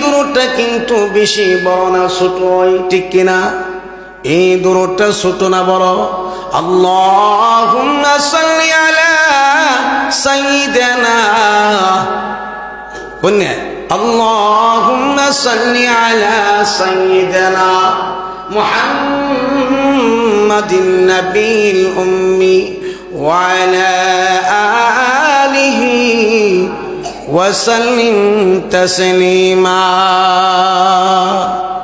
দুরূদটা কিন্তু বেশি বড় না ছোট, ঠিক কিনা? এই দুরূদটা ছোট না বড়? আল্লাহুম্মা সাল্লি আলা সাইয়্যিদিনা কোনে আল্লাহুম্মা সাল্লি আলা সাইয়্যিদিনা মুহাম্মাদিন নাবিয়িল উম্মি ওয়া আলা আলিহি ওয়া সাল্লিম তাসলিমা।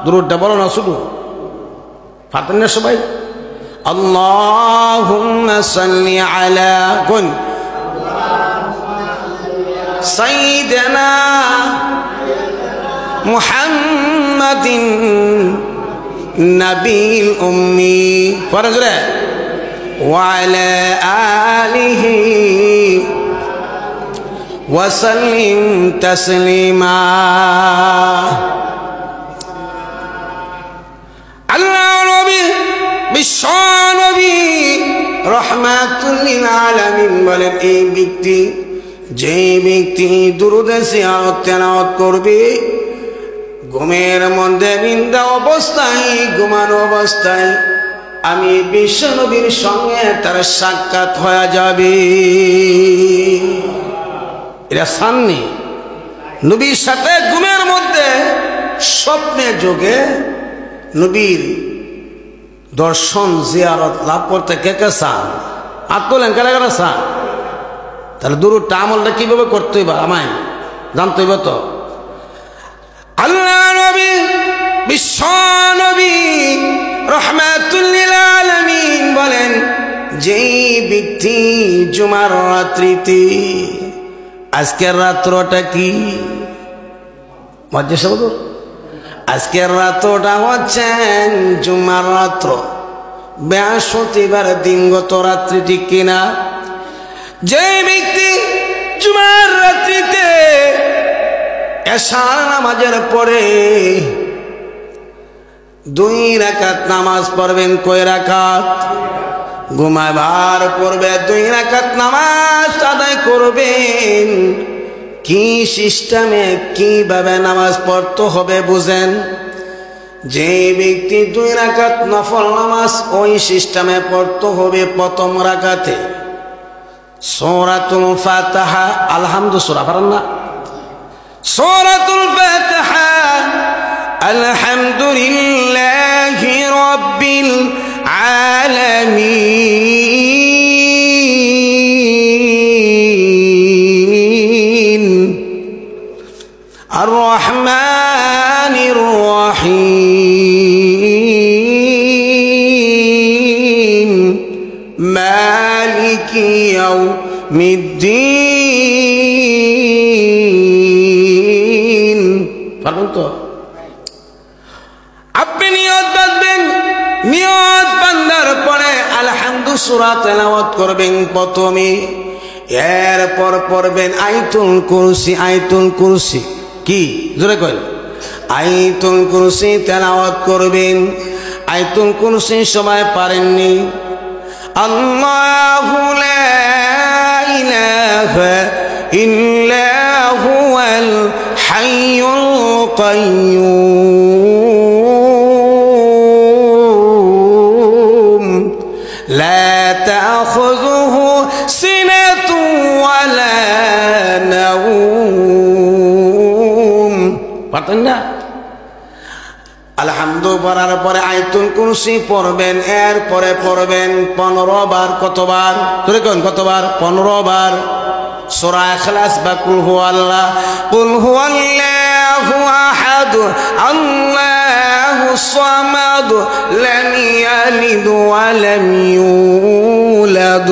দুরূদটা বড় না ছোট? পারেন না সবাই? আল্লাহুম্মা সাল্লি আলা কোন সাইয়্যিদিনা মুহাম্মাদিন নাবিয়িল উম্মি পড়া জোরে ওয়া আলা আলিহি ওয়া সাল্লিম তাসলিমা। আল্লাহ নবী বিশ্ব নবী রাহমাতুল লিল আলামিন বলেন, এই ব্যক্তি যে ব্যক্তি দুরূদে সিয়ারত তেলাওয়াত করবে, ঘুমের মধ্যে নিন্দা অবস্থায়, ঘুমানো অবস্থায় আমি বিশ্ব নবীর সঙ্গে তার সাক্ষাৎ হয়ে যাবে। এরা সামনে নবীর সাথে ঘুমের মধ্যে স্বপ্নে যোগে নবীর দর্শন জিয়ারত লাভ করতে কে কে চান? হাত তোলেন, কারা কারা চান? তাহলে দুরূদটা আমলটা কিভাবে করতে হইবা আমায় জানতে হইব তো। আল্লাহ নবী বিশ্ব নবী রাহমাতুল লিল আলামিন বলেন, যেই ব্যক্তি জুমার রাত্রিতে, আজকের রাত্রটা কি মজ্জা শব্দ, আজকের রাত্রটা হচ্ছেন জুমার রাত্র, বৃহস্পতিবার দিনগত রাত্রি, ঠিক কিনা? যে ব্যক্তি জুমার রাত্রিতে এশার নামাজের পরে 2 রাকাত নামাজ পড়বেন, কয় রাকাত? ঘুমাবার পড়বে 2 রাকাত নামাজ আদায় করবেন। কি সিস্টেমে কিভাবে নামাজ পড়তে হবে বুঝেন? যে ব্যক্তি 2 রাকাত নফল নামাজ ওই সিস্টেমে পড়তে হবে। প্রথম রাকাতে সূরাতুল ফাতিহা, আলহামদু সূরা পারেন না? সূরাতুল ফাতিহা আলহামদুলিল্লাহি রাব্বিল আলামিন আর রহমানির রহিম মালিকি ইয়াউমিদ্দিন। পারবেন তো? আপনি নিয়ত বাঁধবেন, নিয়ত বান্ধার পরে আলহামদু সূরা তেলাওয়াত করবেন প্রথমে, এরপর পড়বেন আয়াতুল কুরসি। আয়াতুল কুরসি কি জোরে কইল? আয়াতুল কুরসি তেলাওয়াত করবেন। আয়াতুল কুরসি সবাই পারেননি? আল্লাহু লা ইলাহা ইল্লা হুয়াল হাইয়ুল কাইয়্যুম লা তাখুযুহু সিনাতুন ওয়ালা নাওম। পারেন না? আলহামদু পড়ার পরে আয়াতুল কুরসি পড়বেন, এরপরে পড়বেন 15 বার। কতবার? তোরে কোন কতবার? 15 বার। সূরা ইখলাস বা কুল হুয়াল্লাহ, কুল হুয়াল্লাহু আহাদ আল্লাহুস সামাদ লাম ইয়ালিদ ওয়া লাম ইউলাদ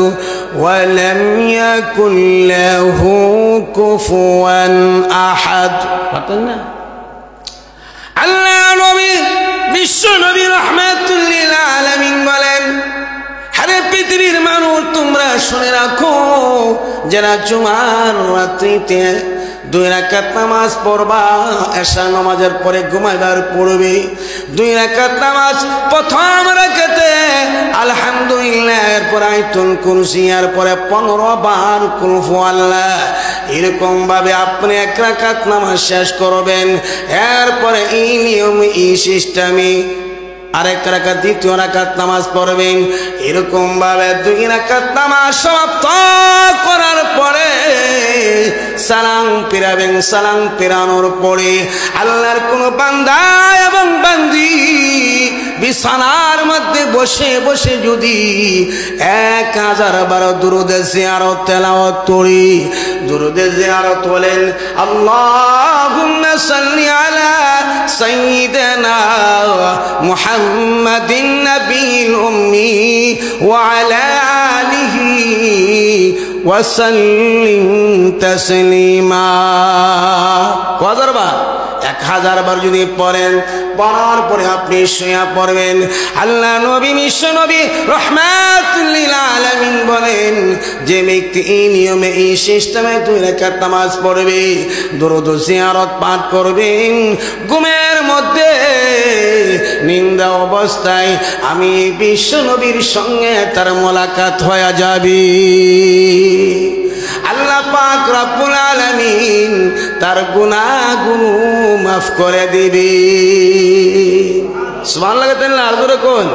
ওয়া লাম ইয়াকুল লাহু কুফুয়ান আহাদ। পারেন না? আল্লাহ নবী বিশ্ব নবী রাহমাতুল লিল আলামিন বলেন, আরে পৃথিবীর মানুষ তোমরা শুনে রাখো, যারা জুমার রাত্রিতে 2 রাকাত নামাজ পড়বা, এশা নামাজের পরে ঘুমাইবার পড়বে 2 রাকাত নামাজ। প্রথম রাকাতে আলহামদুলিল্লাহ, এরপর আয়াতুল কুরসি, এরপরে 15 বার কুল হুয়াল্লাহ, এরকম ভাবে আপনি 1 রাকাত নামাজ শেষ করবেন। এরপরে এই নিয়ম এই সিস্টেমে আরেক রাকাত দ্বিতীয় রাকাত নামাজ পড়বেন। এরকম ভাবে 2 রাকাত নামাজ সমাপ্ত করার পরে সালাম ফিরাবেন। সালাম ফিরানোর পরে আল্লাহর কোন বান্দা এবং বান্দি বিছানার মধ্যে বসে বসে যদি 1000 বার দুরূদে জিয়ারত তেলাওয়াত করি, দুরূদে জিয়ারত বলেন, আল্লাহুম্মা সাল্লি আলা সাইয়্যিদিনা মুহাম্মাদিন নাবিয়িল উম্মি ওয়া আলা আলিহি ওয়া সাল্লিম তাসলিমা। কয়বার? 1000 বার যদি পড়েন, পড়ার পরে আপনি শুয়ে পড়বেন। আল্লাহ নবী বিশ্ব নবী রাহমাতুল লিল আলামিন বলেন, যে ব্যক্তি এই নিয়মে এই সিস্টেমে 2 রাকাত নামাজ পড়বে, দুরূদ জিয়ারত পাঠ করবেন, ঘুমের মধ্যে নিন্দা অবস্থায় আমি বিশ্ব নবীর সঙ্গে তার মোলাকাত হয়ে যাবে। আল্লাহ পাক রব্বুল আলামিন তার গুনাহগুলো মাফ করে দিবে। সুবহানাল্লাহ। আর জোরে কোন